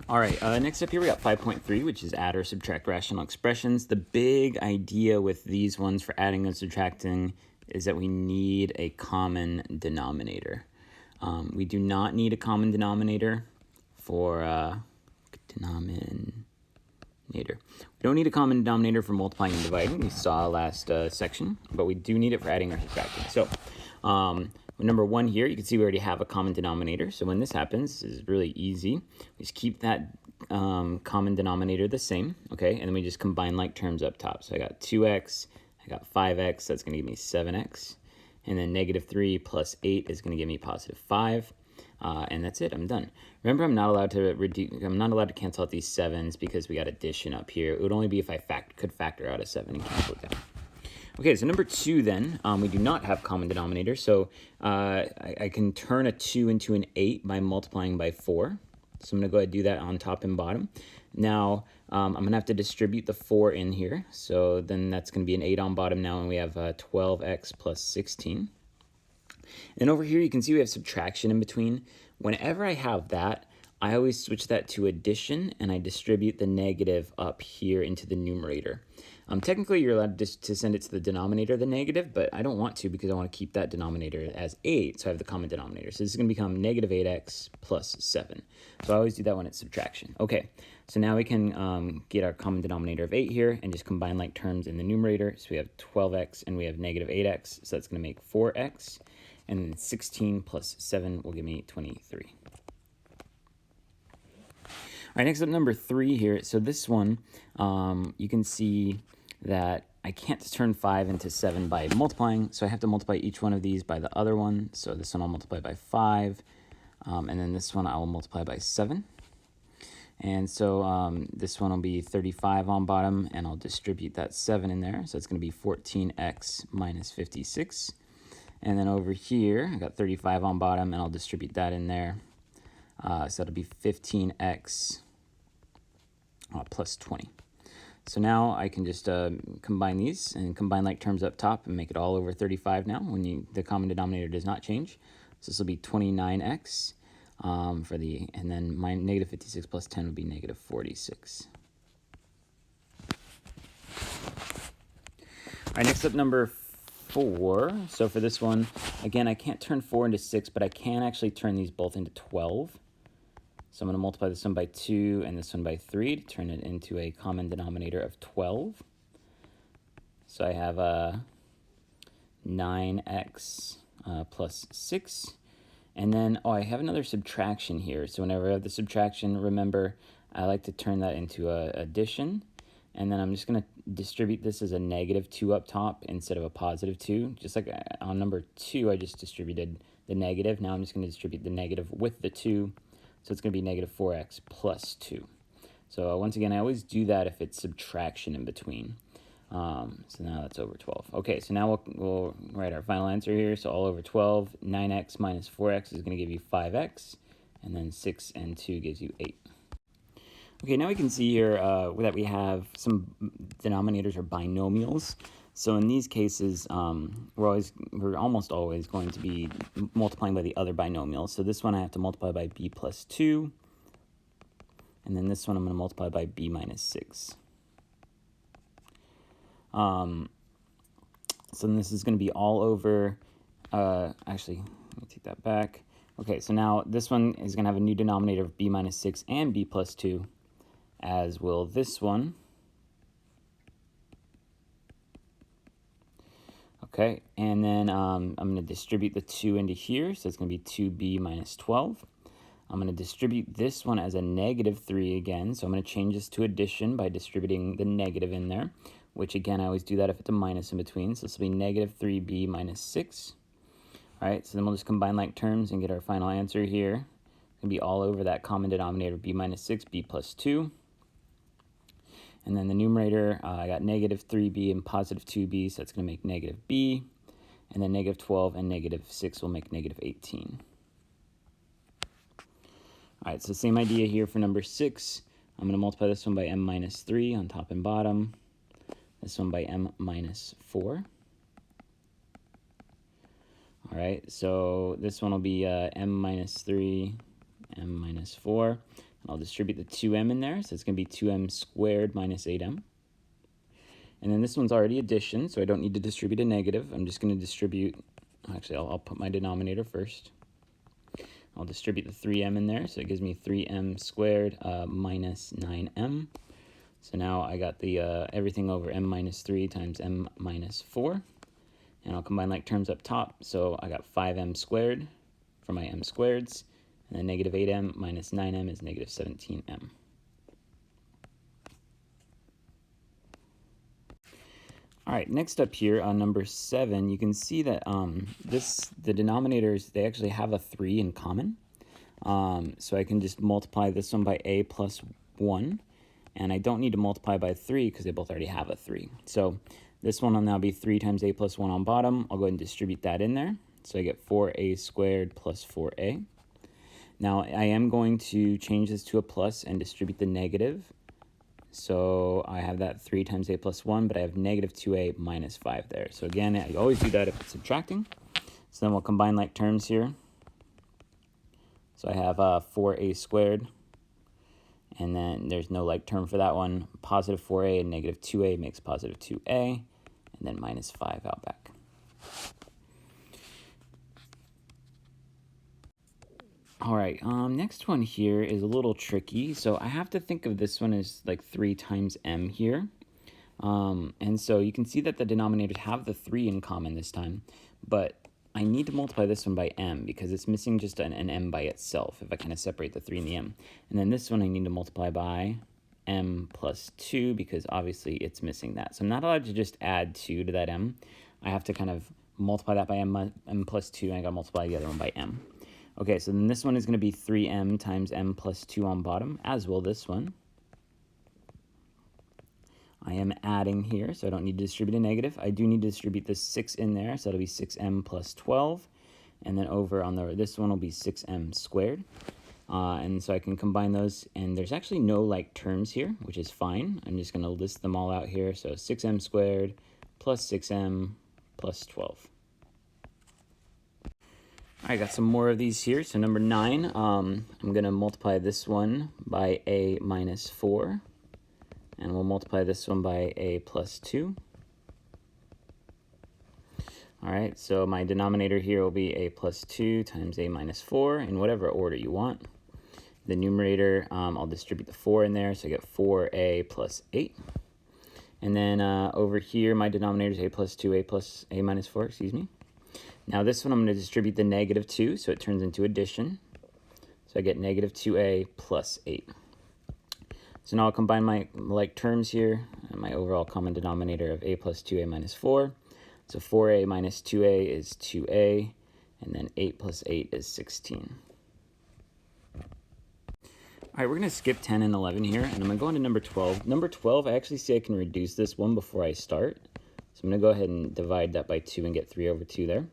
All right, next up here we got 5.3, which is add or subtract rational expressions. The big idea with these ones for adding and subtracting is that we need a common denominator. We do not need a common denominator for denominator. We don't need a common denominator for multiplying and dividing. We saw last section, but we do need it for adding or subtracting. So number one here, you can see we already have a common denominator. So when this happens, this is really easy. We just keep that common denominator the same, okay? And then we just combine like terms up top. So I got 2x, I got 5x, that's going to give me 7x. And then negative 3 plus 8 is going to give me positive 5. And that's it, I'm done. Remember, I'm not allowed to cancel out these 7s because we got addition up here. It would only be if I could factor out a 7 and cancel it down. Okay, so number 2 then, we do not have common denominator, so I can turn a 2 into an 8 by multiplying by 4. So I'm going to go ahead and do that on top and bottom. Now, I'm going to have to distribute the 4 in here, so then that's going to be an 8 on bottom now, and we have 12x plus 16. And over here, you can see we have subtraction in between. Whenever I have that, I always switch that to addition, and I distribute the negative up here into the numerator. Technically, you're allowed to send it to the denominator, the negative, but I don't want to because I want to keep that denominator as 8, so I have the common denominator. So this is going to become negative 8x plus 7. So I always do that when it's subtraction. Okay, so now we can get our common denominator of 8 here and just combine like terms in the numerator. So we have 12x and we have negative 8x, so that's going to make 4x. And then 16 plus 7 will give me 23. All right, next up, number 3 here. So this one, you can see that I can't turn 5 into 7 by multiplying, so I have to multiply each one of these by the other one. So this one I'll multiply by 5, and then this one I will multiply by 7. And so this one will be 35 on bottom, and I'll distribute that 7 in there. So it's going to be 14x minus 56. And then over here, I got 35 on bottom, and I'll distribute that in there. So that'll be 15x plus 20. So now I can just combine these and combine like terms up top and make it all over 35 now when the common denominator does not change. So this will be 29x and then my negative 56 plus 10 would be negative 46. All right, next up, number 4. So for this one, again, I can't turn 4 into 6, but I can actually turn these both into 12. So I'm going to multiply this one by 2 and this one by 3 to turn it into a common denominator of 12. So I have 9x plus 6. And then, I have another subtraction here. So whenever I have the subtraction, remember, I like to turn that into a addition. And then I'm just going to distribute this as a negative 2 up top instead of a positive 2. Just like on number 2, I just distributed the negative. Now I'm just going to distribute the negative with the 2. So it's going to be negative 4x plus 2. So once again, I always do that if it's subtraction in between. So now that's over 12. Okay, so now we'll write our final answer here. So all over 12, 9x minus 4x is going to give you 5x. And then 6 and 2 gives you 8. Okay, now we can see here that we have some denominators or binomials. So in these cases, we're almost always going to be multiplying by the other binomial. So this one I have to multiply by b plus 2. And then this one I'm going to multiply by b minus 6. So then this is going to be all over, actually, let me take that back. Okay, so now this one is going to have a new denominator of b minus 6 and b plus 2, as will this one. Okay, and then I'm going to distribute the 2 into here, so it's going to be 2b minus 12. I'm going to distribute this one as a negative 3 again, so I'm going to change this to addition by distributing the negative in there, which again, I always do that if it's a minus in between, so this will be negative 3b minus 6. All right, so then we'll just combine like terms and get our final answer here. It's going to be all over that common denominator, b minus 6, b plus 2. And then the numerator, I got negative 3b and positive 2b, so that's going to make negative b. And then negative 12 and negative 6 will make negative 18. All right, so same idea here for number 6. I'm going to multiply this one by m minus 3 on top and bottom. This one by m minus 4. All right, so this one will be m minus 3 m minus 4. And I'll distribute the 2m in there, so it's going to be 2m squared minus 8m. And then this one's already addition, so I don't need to distribute a negative. I'm just going to distribute, actually, I'll put my denominator first. I'll distribute the 3m in there, so it gives me 3m squared minus 9m. So now I got the everything over m minus 3 times m minus 4. And I'll combine like terms up top, so I got 5m squared for my m squareds, and then negative 8m minus 9m is negative 17m. All right, next up here on number 7, you can see that the denominators, they actually have a 3 in common. So I can just multiply this one by a plus 1, and I don't need to multiply by 3 because they both already have a 3. So this one will now be 3 times a plus 1 on bottom. I'll go ahead and distribute that in there. So I get 4a squared plus 4a. Now I am going to change this to a plus and distribute the negative. So I have that 3 times a plus 1, but I have negative 2a minus 5 there. So again, I always do that if it's subtracting. So then we'll combine like terms here. So I have 4a squared, and then there's no like term for that one. Positive 4a and negative 2a makes positive 2a, and then minus 5 out back. All right, next one here is a little tricky. So I have to think of this one as like 3 times m here. And so you can see that the denominators have the 3 in common this time, but I need to multiply this one by m because it's missing just an m by itself if I kind of separate the 3 and the m. And then this one I need to multiply by m plus 2 because obviously it's missing that. So I'm not allowed to just add 2 to that m. I have to kind of multiply that by m plus 2, and I got to multiply the other one by m. Okay, so then this one is going to be 3m times m plus 2 on bottom, as will this one. I am adding here, so I don't need to distribute a negative. I do need to distribute this 6 in there, so it'll be 6m plus 12. And then over on this one will be 6m squared. And so I can combine those, and there's actually no like terms here, which is fine. I'm just going to list them all out here. So 6m squared plus 6m plus 12. I got some more of these here. So number 9, I'm going to multiply this one by a minus 4. And we'll multiply this one by a plus 2. All right, so my denominator here will be a plus 2 times a minus 4 in whatever order you want. The numerator, I'll distribute the 4 in there, so I get 4a plus 8. And then over here, my denominator is a plus 2, a minus 4, excuse me. Now this one I'm going to distribute the negative 2, so it turns into addition. So I get negative 2a plus 8. So now I'll combine my like terms here, and my overall common denominator of a plus 2a minus 4. So 4a minus 2a is 2a, and then 8 plus 8 is 16. All right, we're going to skip 10 and 11 here, and I'm going to go on to number 12. Number 12, I actually see I can reduce this one before I start. So I'm going to go ahead and divide that by 2 and get 3 over 2 there.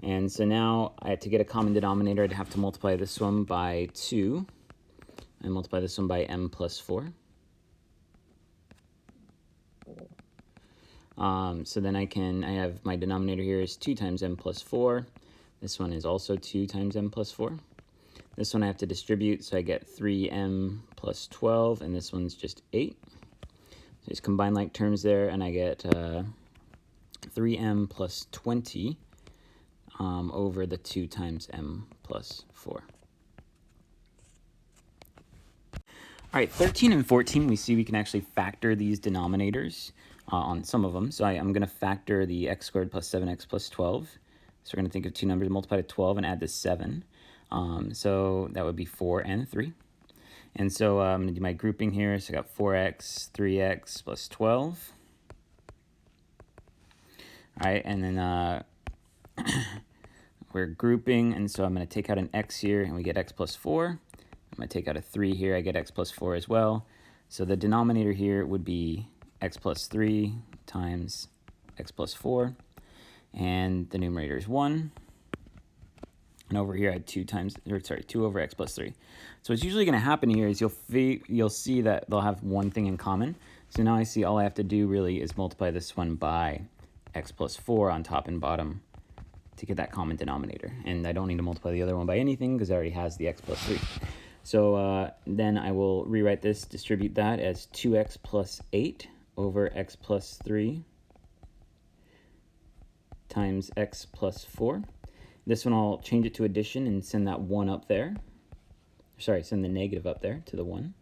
And so now, to get a common denominator, I'd have to multiply this one by 2. And multiply this one by m plus 4. So then I have my denominator here is 2 times m plus 4. This one is also 2 times m plus 4. This one I have to distribute, so I get 3m plus 12, and this one's just 8. So just combine like terms there, and I get 3m plus 20 over the 2 times m plus 4. All right, 13 and 14, we see we can actually factor these denominators on some of them. So I'm going to factor the x squared plus 7x plus 12. So we're going to think of two numbers, multiply to 12 and add to 7. So that would be 4 and 3. And so I'm going to do my grouping here. So I got 4x, 3x plus 12. All right, and then we're grouping, and so I'm going to take out an x here, and we get x plus 4. I'm going to take out a 3 here. I get x plus 4 as well. So the denominator here would be x plus 3 times x plus 4. And the numerator is 1. And over here I had 2 over x plus 3. So what's usually going to happen here is you'll see that they'll have one thing in common. So now I see all I have to do really is multiply this one by x plus 4 on top and bottom to get that common denominator. And I don't need to multiply the other one by anything because it already has the x plus 3. So then I will rewrite this, distribute that as 2x plus 8 over x plus 3 times x plus 4. This one I'll change it to addition and send that 1 up there. Sorry, send the negative up there to the 1.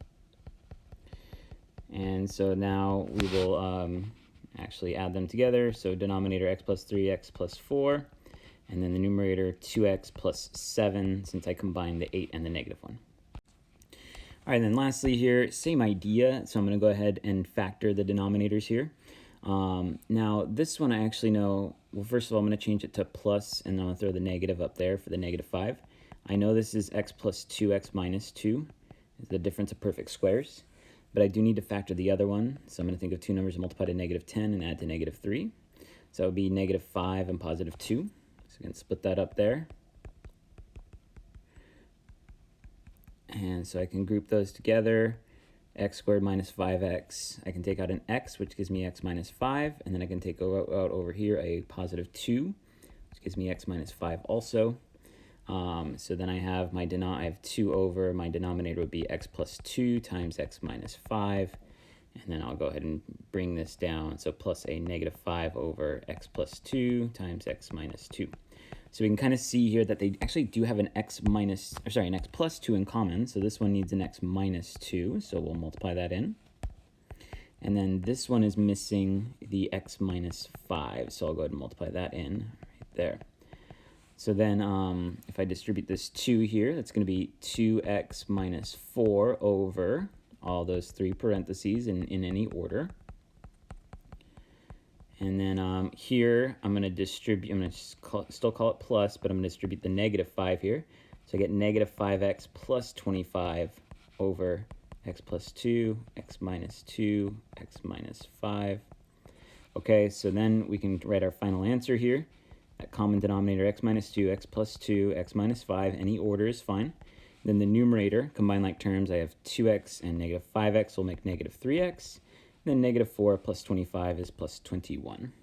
And so now we will actually add them together. So denominator x plus 3, x plus 4. And then the numerator 2x plus 7, since I combined the 8 and the negative 1. All right, and then lastly here, same idea. So I'm going to go ahead and factor the denominators here. Now this one I actually know, well, first of all, I'm going to change it to plus, and then I'll throw the negative up there for the negative 5. I know this is x plus 2x minus 2, is the difference of perfect squares, but I do need to factor the other one. So I'm going to think of two numbers multiplied to negative 10 and add to negative 3. So that would be negative 5 and positive 2. So I'm going to split that up there. And so I can group those together. X squared minus 5x. I can take out an x, which gives me x minus 5. And then I can take out over here a positive 2, which gives me x minus 5 also. So then I have my I have 2 over, my denominator would be x plus 2 times x minus 5. And then I'll go ahead and bring this down. So plus a negative 5 over x plus 2 times x minus 2. So we can kind of see here that they actually do have an x plus 2 in common. So this one needs an x minus 2. So we'll multiply that in. And then this one is missing the x minus 5. So I'll go ahead and multiply that in right there. So then if I distribute this 2 here, that's going to be 2x minus 4 over all those 3 parentheses in any order. And then here I'm going to distribute, I'm going to still call it plus, but I'm going to distribute the negative 5 here. So I get negative 5x plus 25 over x plus 2, x minus 2, x minus 5. Okay, so then we can write our final answer here. That common denominator x minus 2, x plus 2, x minus 5, any order is fine. Then the numerator, combine like terms, I have 2x and negative 5x will make negative 3x. Then negative 4 plus 25 is plus 21.